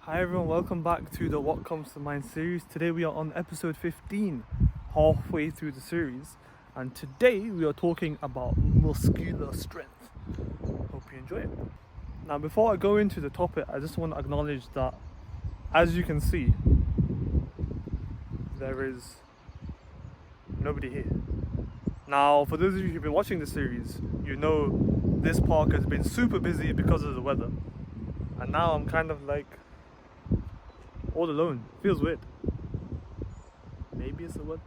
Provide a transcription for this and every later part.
Hi everyone, welcome back to the What Comes to Mind series. Today we are on episode 15, halfway through the series, and today we are talking about muscular strength. Hope you enjoy it. Now before I go into the topic, I just want to acknowledge that, as you can see, there is nobody here. Now for those of you who've been watching the series, you know this park has been super busy because of the weather, and now I'm kind of like all alone. Feels weird. Maybe it's the weather.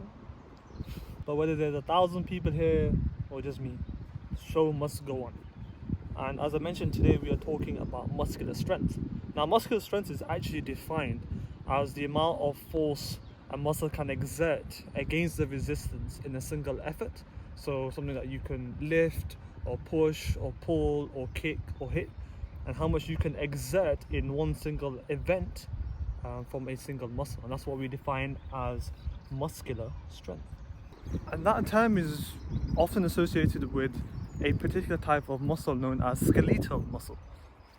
But whether there's 1,000 people here or just me, the show must go on. And as I mentioned, today we are talking about muscular strength. Now muscular strength is actually defined as the amount of force a muscle can exert against the resistance in a single effort. So something that you can lift or push or pull or kick or hit, and how much you can exert in one single event from a single muscle, and that's what we define as muscular strength. And that term is often associated with a particular type of muscle known as skeletal muscle,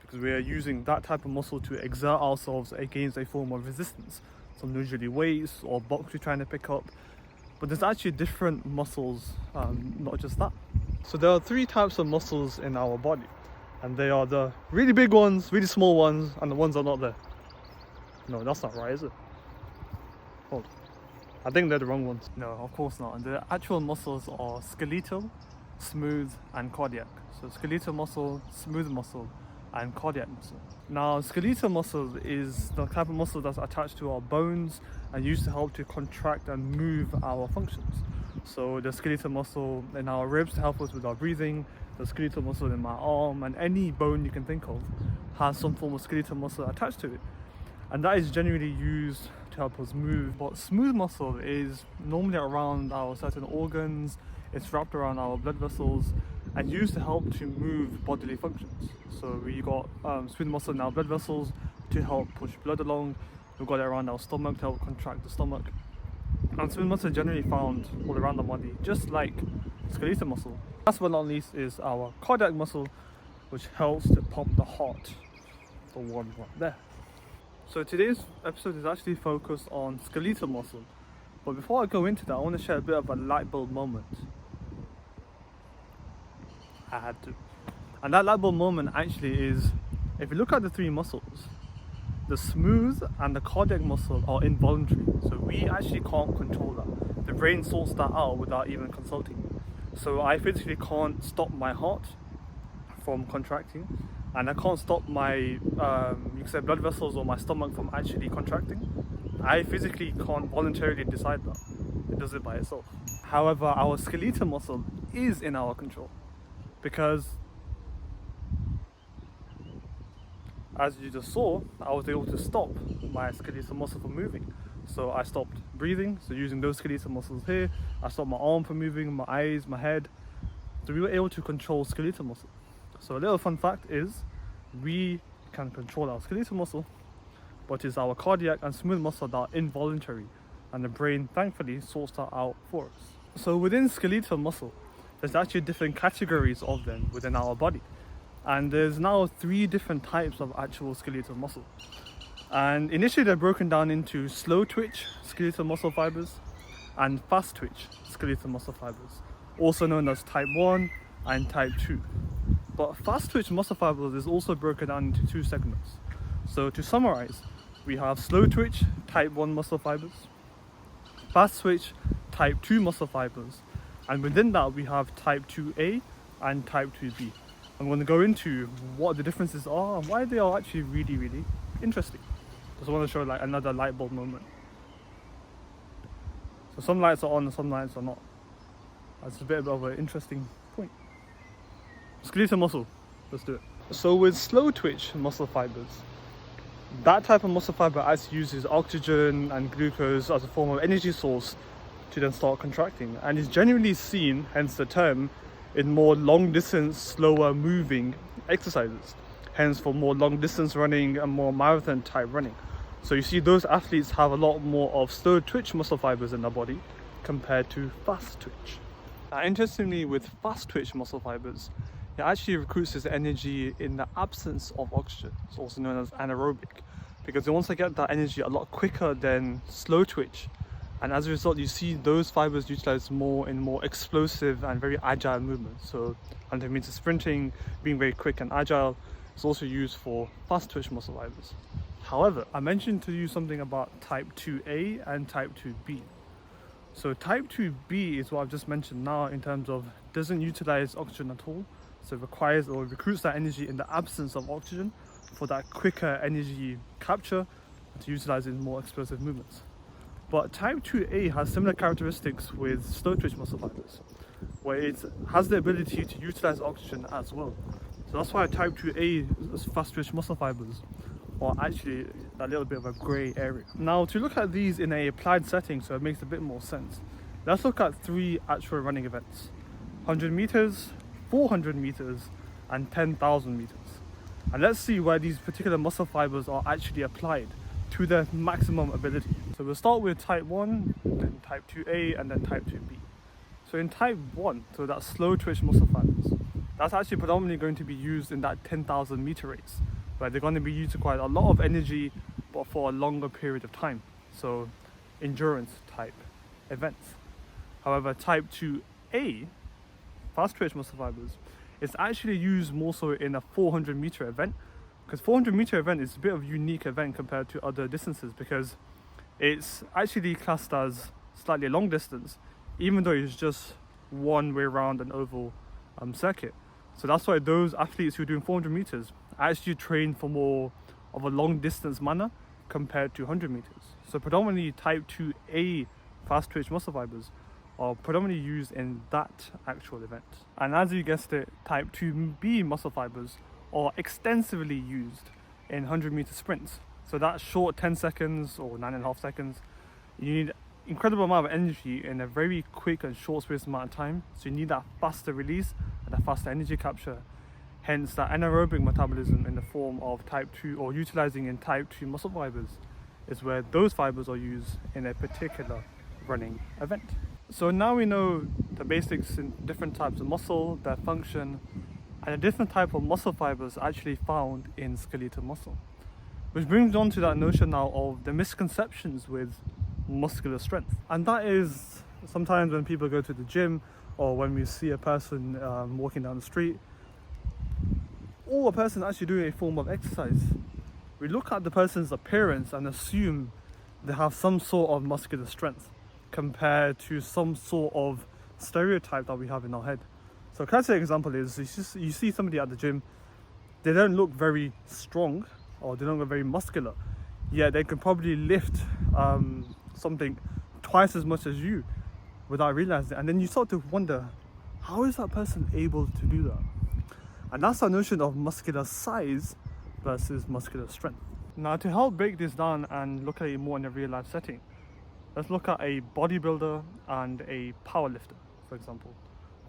because we are using that type of muscle to exert ourselves against a form of resistance, some usually weights or box we're trying to pick up. But there's actually different muscles, not just that. So there are three types of muscles in our body, and they are the really big ones, really small ones, and the ones that are not there. No, that's not right, is it? Hold on. I think they're the wrong ones. No, of course not. And the actual muscles are skeletal, smooth, and cardiac. So skeletal muscle, smooth muscle, and cardiac muscle. Now, skeletal muscle is the type of muscle that's attached to our bones and used to help to contract and move our functions. So the skeletal muscle in our ribs to help us with our breathing, the skeletal muscle in my arm, and any bone you can think of has some form of skeletal muscle attached to it. And that is generally used to help us move. But smooth muscle is normally around our certain organs, it's wrapped around our blood vessels and used to help to move bodily functions. So we got smooth muscle in our blood vessels to help push blood along. We've got it around our stomach to help contract the stomach. And smooth muscle is generally found all around the body, just like skeletal muscle. Last but not least is our cardiac muscle, which helps to pump the heart, the one right there. So today's episode is actually focused on skeletal muscle. But before I go into that, I want to share a bit of a light bulb moment. I had to. And that light bulb moment actually is, if you look at the three muscles, the smooth and the cardiac muscle are involuntary. So we actually can't control that. The brain sorts that out without even consulting. So I physically can't stop my heart from contracting, and I can't stop my you can say blood vessels or my stomach from actually contracting. I physically can't voluntarily decide that. It does it by itself. However, our skeletal muscle is in our control, because as you just saw, I was able to stop my skeletal muscle from moving. So I stopped breathing, so using those skeletal muscles here, I stopped my arm from moving, my eyes, my head. So we were able to control skeletal muscle. So a little fun fact is, we can control our skeletal muscle, but it's our cardiac and smooth muscle that are involuntary, and the brain thankfully sorts that out for us. So within skeletal muscle, there's actually different categories of them within our body. And there's now 3 different types of actual skeletal muscle. And initially they're broken down into slow twitch skeletal muscle fibres and fast twitch skeletal muscle fibres, also known as type 1 and type 2. But fast twitch muscle fibers is also broken down into 2 segments. So to summarize, we have slow twitch type 1 muscle fibers, fast twitch type 2 muscle fibers, and within that we have type 2A and type 2B. I'm going to go into what the differences are and why they are actually really, really interesting. Just want to show like another light bulb moment. So some lights are on and some lights are not. That's a bit of an interesting point. Skeletal muscle, let's do it. So with slow twitch muscle fibers, that type of muscle fiber actually uses oxygen and glucose as a form of energy source to then start contracting, and is generally seen, hence the term, in more long distance, slower moving exercises, hence for more long distance running and more marathon type running. So you see those athletes have a lot more of slow twitch muscle fibers in their body compared to fast twitch. Interestingly, with fast twitch muscle fibers, it actually recruits this energy in the absence of oxygen. It's also known as anaerobic, because they want to get that energy a lot quicker than slow twitch. And as a result, you see those fibers utilized more in more explosive and very agile movements. So anti-meter sprinting, being very quick and agile, is also used for fast twitch muscle fibers. However, I mentioned to you something about type 2A and type 2B. So type 2B is what I've just mentioned now in terms of doesn't utilize oxygen at all. So it requires or recruits that energy in the absence of oxygen for that quicker energy capture and to utilize it in more explosive movements. But type 2A has similar characteristics with slow twitch muscle fibers, where it has the ability to utilize oxygen as well. So that's why type 2A fast twitch muscle fibers are actually a little bit of a grey area. Now, to look at these in a applied setting, so it makes a bit more sense, let's look at 3 actual running events: 100 meters, 400 meters, and 10,000 meters. And let's see where these particular muscle fibers are actually applied to their maximum ability. So we'll start with type 1, then type 2A, and then type 2B. So in type 1, so that's slow twitch muscle fibers, that's actually predominantly going to be used in that 10,000 meter race, where they're going to be used to quite a lot of energy, but for a longer period of time. So endurance type events. However, type 2A, fast twitch muscle fibers, is actually used more so in a 400 meter event, because 400 meter event is a bit of a unique event compared to other distances, because it's actually classed as slightly long distance, even though it's just one way around an oval circuit. So that's why those athletes who are doing 400 meters actually train for more of a long distance manner compared to 100 meters. So predominantly type 2A fast twitch muscle fibers are predominantly used in that actual event. And as you guessed it, type 2B muscle fibers are extensively used in 100 meter sprints. So that short 10 seconds or 9.5 seconds, you need incredible amount of energy in a very quick and short space amount of time. So you need that faster release and a faster energy capture. Hence that anaerobic metabolism in the form of type 2 or utilizing in type 2 muscle fibers is where those fibers are used in a particular running event. So now we know the basics in different types of muscle, their function, and a different type of muscle fibers actually found in skeletal muscle. Which brings on to that notion now of the misconceptions with muscular strength. And that is sometimes when people go to the gym or when we see a person walking down the street, or a person actually doing a form of exercise, we look at the person's appearance and assume they have some sort of muscular strength compared to some sort of stereotype that we have in our head. So a classic example is you see somebody at the gym, they don't look very strong or they don't look very muscular, yet they can probably lift something twice as much as you without realizing it. And then you start to wonder, how is that person able to do that? And that's our notion of muscular size versus muscular strength. Now, to help break this down and look at it more in a real life setting, let's look at a bodybuilder and a powerlifter, for example.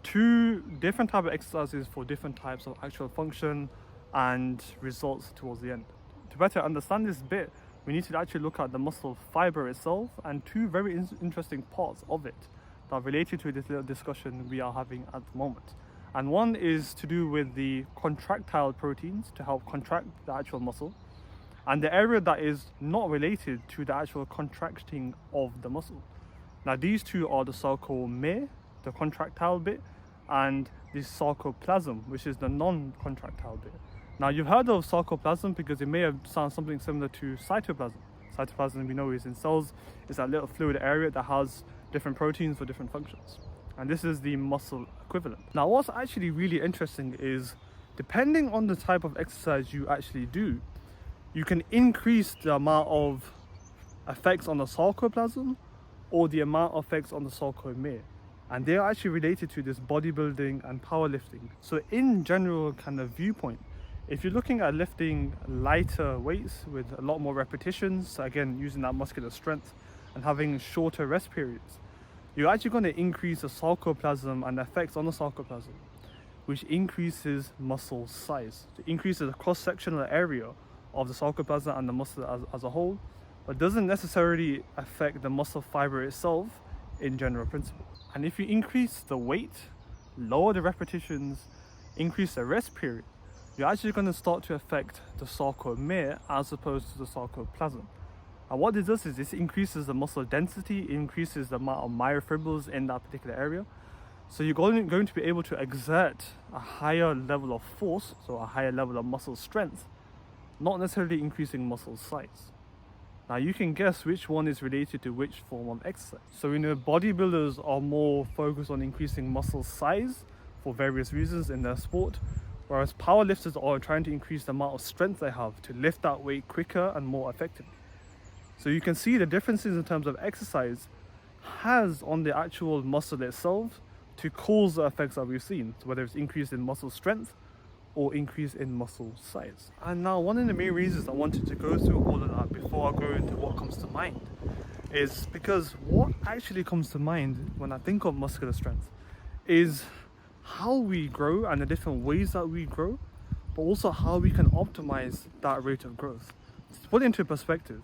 2 different types of exercises for different types of actual function and results towards the end. To better understand this bit, we need to actually look at the muscle fibre itself and 2 very interesting parts of it that are related to this little discussion we are having at the moment. And one is to do with the contractile proteins to help contract the actual muscle, and the area that is not related to the actual contracting of the muscle. Now these 2 are the sarcomere, the contractile bit, and the sarcoplasm, which is the non-contractile bit. Now you've heard of sarcoplasm because it may have sounded something similar to cytoplasm. Cytoplasm, we know, is in cells. It's that little fluid area that has different proteins for different functions. And this is the muscle equivalent. Now what's actually really interesting is, depending on the type of exercise you actually do, you can increase the amount of effects on the sarcoplasm or the amount of effects on the sarcomere. And they are actually related to this bodybuilding and powerlifting. So in general kind of viewpoint, if you're looking at lifting lighter weights with a lot more repetitions, so again using that muscular strength and having shorter rest periods, you're actually going to increase the sarcoplasm and effects on the sarcoplasm, which increases muscle size. It increases the cross-sectional area of the sarcoplasm and the muscle as a whole, but doesn't necessarily affect the muscle fiber itself in general principle. And if you increase the weight, lower the repetitions, increase the rest period, you're actually going to start to affect the sarcomere as opposed to the sarcoplasm. And what this does is this increases the muscle density, increases the amount of myofibrils in that particular area. So you're going to be able to exert a higher level of force, so a higher level of muscle strength, not necessarily increasing muscle size. Now you can guess which one is related to which form of exercise. So bodybuilders are more focused on increasing muscle size for various reasons in their sport, whereas powerlifters are trying to increase the amount of strength they have to lift that weight quicker and more effectively. So you can see the differences in terms of exercise has on the actual muscle itself to cause the effects that we've seen, so whether it's increase in muscle strength or increase in muscle size. And now one of the main reasons I wanted to go through all of that before I go into what comes to mind is because what actually comes to mind when I think of muscular strength is how we grow and the different ways that we grow, but also how we can optimize that rate of growth. To put it into perspective,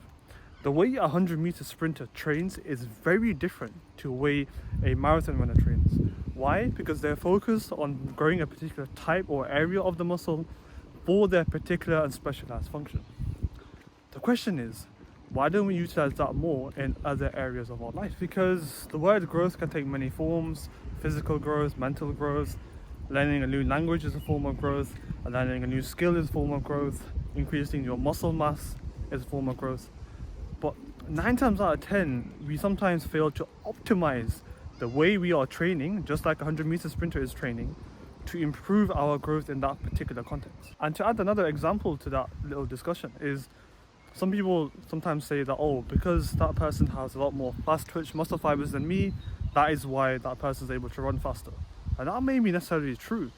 the way a 100-meter sprinter trains is very different to the way a marathon runner trains. Why? Because they're focused on growing a particular type or area of the muscle for their particular and specialized function. The question is, why don't we utilize that more in other areas of our life? Because the word growth can take many forms: physical growth, mental growth, learning a new language is a form of growth, learning a new skill is a form of growth, increasing your muscle mass is a form of growth. But 9 times out of 10, we sometimes fail to optimize the way we are training, just like a 100-meter sprinter is training, to improve our growth in that particular context. And to add another example to that little discussion is, some people sometimes say that, oh, because that person has a lot more fast twitch muscle fibers than me, that is why that person is able to run faster. And that may be necessarily true,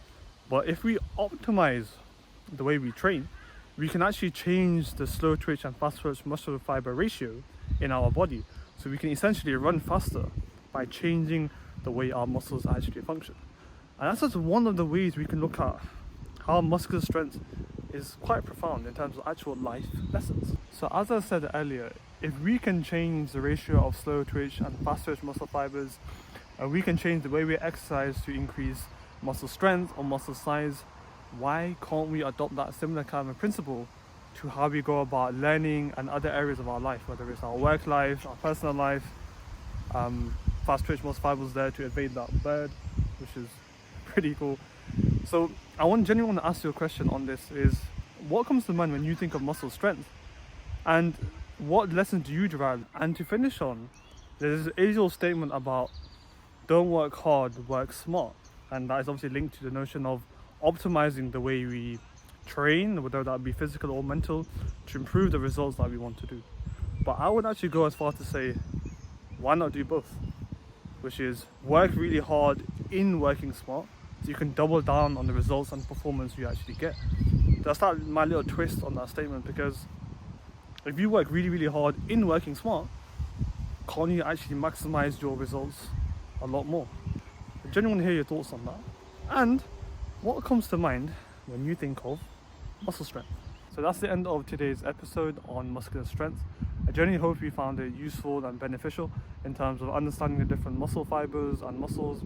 but if we optimize the way we train, we can actually change the slow twitch and fast twitch muscle fiber ratio in our body. So we can essentially run faster by changing the way our muscles actually function. And that's just one of the ways we can look at how muscular strength is quite profound in terms of actual life lessons. So as I said earlier, if we can change the ratio of slow twitch and fast twitch muscle fibers, and we can change the way we exercise to increase muscle strength or muscle size, why can't we adopt that similar kind of principle to how we go about learning and other areas of our life, whether it's our work life, our personal life? Fast twitch muscle fibers there to evade that bird, which is pretty cool. So I genuinely want to ask you a question on this: is what comes to mind when you think of muscle strength, and what lessons do you derive? And to finish on, there's this age-old statement about don't work hard, work smart, and that is obviously linked to the notion of optimizing the way we train, whether that be physical or mental, to improve the results that we want to do. But I would actually go as far to say, why not do both? Which is work really hard in working smart, so you can double down on the results and performance you actually get. That's my little twist on that statement, because if you work really, really hard in working smart, can't you actually maximize your results a lot more? I genuinely want to hear your thoughts on that. And what comes to mind when you think of muscle strength? So that's the end of today's episode on muscular strength. I genuinely hope you found it useful and beneficial in terms of understanding the different muscle fibers and muscles,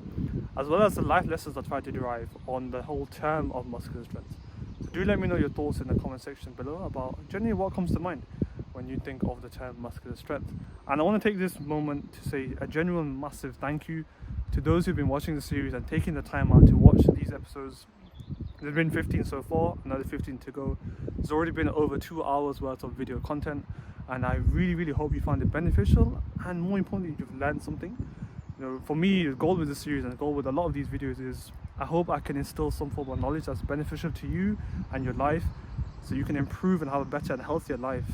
as well as the life lessons I try to derive on the whole term of muscular strength. So do let me know your thoughts in the comment section below about genuinely what comes to mind when you think of the term muscular strength. And I want to take this moment to say a genuine massive thank you to those who've been watching the series and taking the time out to watch these episodes. There's been 15 so far, another 15 to go. There's already been over 2 hours worth of video content, and I really, really hope you found it beneficial, and more importantly, you've learned something. You know, for me, the goal with this series and the goal with a lot of these videos is I hope I can instill some form of knowledge that's beneficial to you and your life, so you can improve and have a better and healthier life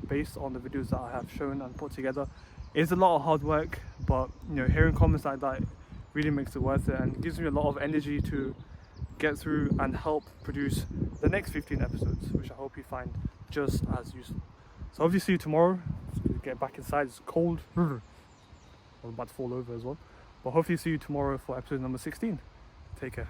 based on the videos that I have shown and put together. It's a lot of hard work, but you know, hearing comments like that really makes it worth it, and gives me a lot of energy to get through and help produce the next 15 episodes, which I hope you find just as useful. So hopefully see you tomorrow. Let's get back inside, it's cold. I'm about to fall over as well. But hopefully see you tomorrow for episode number 16. Take care.